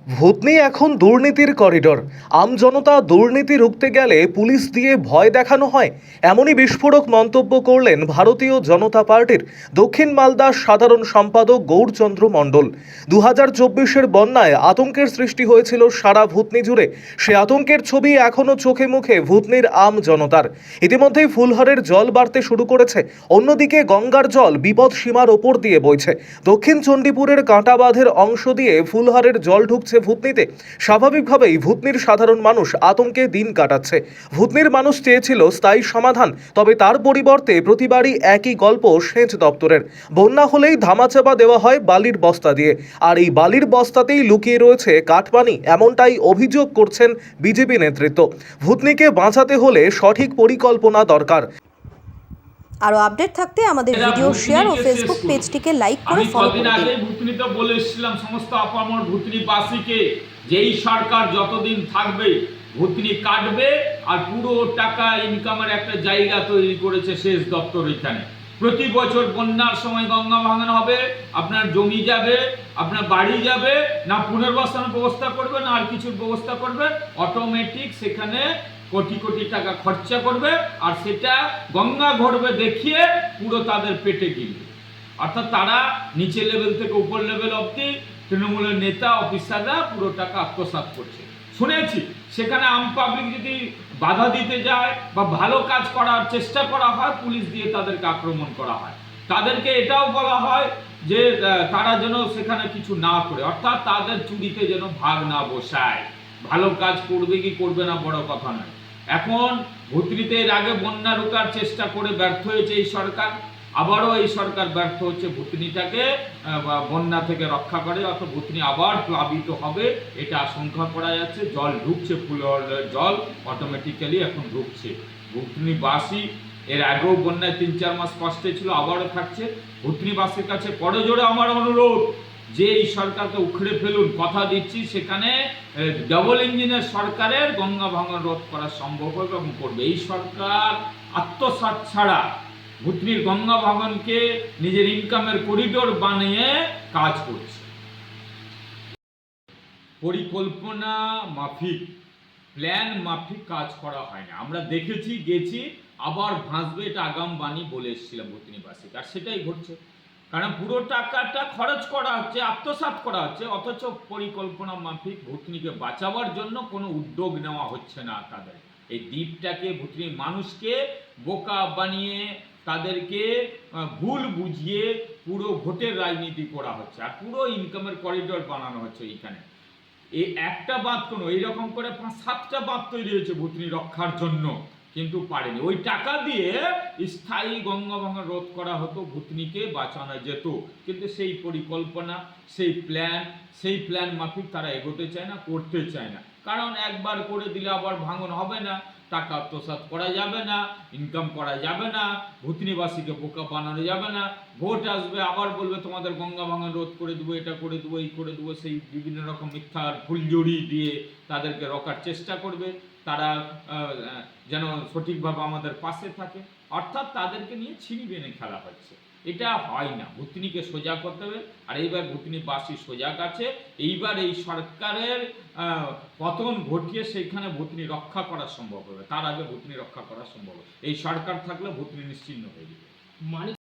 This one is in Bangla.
ভুতনি এখন দুর্নীতির করিডোর। আমজনতা দুর্নীতি রুখতে গেলে পুলিশ দিয়ে ভয় দেখানো হয়, এমনই বিস্ফোরক মন্তব্য করলেন ভারতীয় জনতা পার্টির দক্ষিণ মালদার সাধারণ সম্পাদক গৌরচন্দ্র মণ্ডল। 2024-এর বন্যায় আতঙ্কের সৃষ্টি হয়েছিল সারা ভুতনি জুড়ে। সে আতঙ্কের ছবি এখনও চোখে মুখে ভুতনির আম জনতার। ইতিমধ্যেই ফুলহারের জল বাড়তে শুরু করেছে, অন্যদিকে গঙ্গার জল বিপদ সীমার ওপর দিয়ে বইছে। দক্ষিণ চণ্ডীপুরের কাঁটাবাঁধের অংশ দিয়ে ফুলহারের জল ঢুকছে ভুতনিতে। স্বাভাবিকভাবেই ভুতনির সাধারণ মানুষ আতঙ্কে দিন কাটাচ্ছে। ভুতনির মানুষ চেয়েছিল স্থায়ী সমাধান, তবে তার পরিবর্তে প্রতিবারই একই গল্প সেচ দপ্তরের। বন্যা হলেই ধামাচাপা দেওয়া হয় বালির বস্তা দিয়ে, আর এই বালির বস্তাতেই লুকিয়ে রয়েছে কাঠপানি, এমনটাই অভিযোগ করছেন বিজেপি নেতৃত্ব। ভুতনিকে বাঁচাতে হলে সঠিক পরিকল্পনা দরকার। আরো আপডেট থাকতে আমাদের ভিডিও শেয়ার ও ফেসবুক পেজটিকে লাইক করে ফলো করুন। আমি আগে ভুতনিতে বলেছিলাম সমস্ত আপামর ভুতনিবাসীকে যে এই সরকার যতদিন থাকবে ভুতনি কাটবে, আর পুরো টাকা ইনকামের একটা জায়গা তৈরি করেছে সেচ দপ্তর। এখানে প্রতি বছর বন্যার সময় গঙ্গা ভাঙন হবে, আপনার জমি যাবে, আপনার বাড়ি যাবে, না পুনর্বাসনের ব্যবস্থা করবে না আর কিছুর ব্যবস্থা করবে, অটোমেটিক সেখানে কোটি কোটি টাকা খরচা করবে, আর সেটা গঙ্গা ঘটবে দেখিয়ে পুরো তাদের পেটে গিলবে। অর্থাৎ তারা নিচে লেভেল থেকে উপর লেভেল অবধি তৃণমূলের নেতা অফিসাররা পুরো টাকা আত্মসাৎ করছে। শুনেছি সেখানে আম পাবলিক যদি বাধা দিতে যায় বা ভালো কাজ করার চেষ্টা করা হয়, পুলিশ দিয়ে তাদেরকে আক্রমণ করা হয়। তাদেরকে এটাও বলা হয় যে তারা যেন সেখানে কিছু না করে, অর্থাৎ তাদের চুরিতে যেন ভাগ না বসায়। ভালো কাজ করবে কি করবে না বড় কথা নয়। এখন ভুতনিতে এর আগে বন্যা রোকার চেষ্টা করে ব্যর্থ হয়েছে এই সরকার, আবারও এই সরকার ব্যর্থ হচ্ছে ভুতনিটাকে বন্যা থেকে রক্ষা করে, অর্থাৎ ভুতনি আবার প্লাবিত হবে এটা আশঙ্কা করা যাচ্ছে। জল ঢুকছে, ফুলের জল অটোমেটিক্যালি এখন ঢুকছে। ভুতনিবাসী এর আগেও বন্যায় 3-4 মাস কষ্টে ছিল, আবারও থাকছে। ভুতনিবাসীর কাছে করজোড়ে আমার অনুরোধ যে এই সরকারকে উখড়ে ফেলুন। কথা দিচ্ছি সেখানে ডাবল ইঞ্জিনের সরকারের গঙ্গা ভাঙন রোধ করা সম্ভব হবে এবং করবে। এই সরকার আত্মসাৎ ছাড়া ভুতনির গঙ্গা ভাঙনকে নিজের ইনকামের করিডোর বানিয়ে কাজ করছে। পরিকল্পনা মাফিক, প্ল্যান মাফিক কাজ করা হয় না। আমরা দেখেছি, গেছি, আবার ভাসবে এটা আগাম বাণী বলে এসেছিলাম ভুতনিবাসী, আর সেটাই ঘটছে। কারণ পুরো টাকাটা খরচ করা হচ্ছে, আত্মসাৎ করা হচ্ছে, অথচ পরিকল্পনা মাফিক ভুতনিকে বাঁচাবার জন্য কোনো উদ্যোগ নেওয়া হচ্ছে না। তাদের এই দ্বীপটাকে, ভুতনির মানুষকে বোকা বানিয়ে তাদেরকে ভুল বুঝিয়ে পুরো ভোটের রাজনীতি করা হচ্ছে, আর পুরো ইনকামের করিডোর বানানো হচ্ছে। এইখানে এই একটা বাঁধ কোনো এইরকম করে 5-7টা বাঁধ তৈরি হয়েছে ভুতনি রক্ষার জন্য, কিন্তু পারেনি। ওই টাকা দিয়ে স্থায়ী গঙ্গা ভাঙন রোধ করা হতো, ভুতনিকে বাঁচানো যেত, কিন্তু সেই পরিকল্পনা, সেই প্ল্যান মাফিক তারা এগোতে চায় না, করতে চায় না। কারণ একবার করে দিলে আবার ভাঙন হবে না, টাকা আত্মসাৎ করা যাবে না, ইনকাম করা যাবে না, ভুতনিবাসীকে বোকা বানানো যাবে না। ভোট আসবে আবার বলবে তোমাদের গঙ্গা ভাঙন রোধ করে দেবো, এটা করে দেবো, এই করে দেবো, সেই বিভিন্ন রকম মিথ্যার ফুলজড়ি দিয়ে তাদেরকে রোকার চেষ্টা করবে। তারা যেন সঠিকভাবে আমাদের পাশে থাকে, অর্থাৎ তাদেরকে নিয়ে ছিনিবিনি খেলা হচ্ছে। এটা হয় না, ভুতনিকে সোজা করতে হবে। আর এইবার ভুতনিবাসী সজাগ আছে, এইবার এই সরকারের পতন ঘটিয়ে সেইখানে ভুতনি রক্ষা করা সম্ভব হবে। তার আগে ভুতনি রক্ষা করা সম্ভব হবে। এই সরকার থাকলে ভুতনি নিশ্চিহ্ন হয়ে যাবে।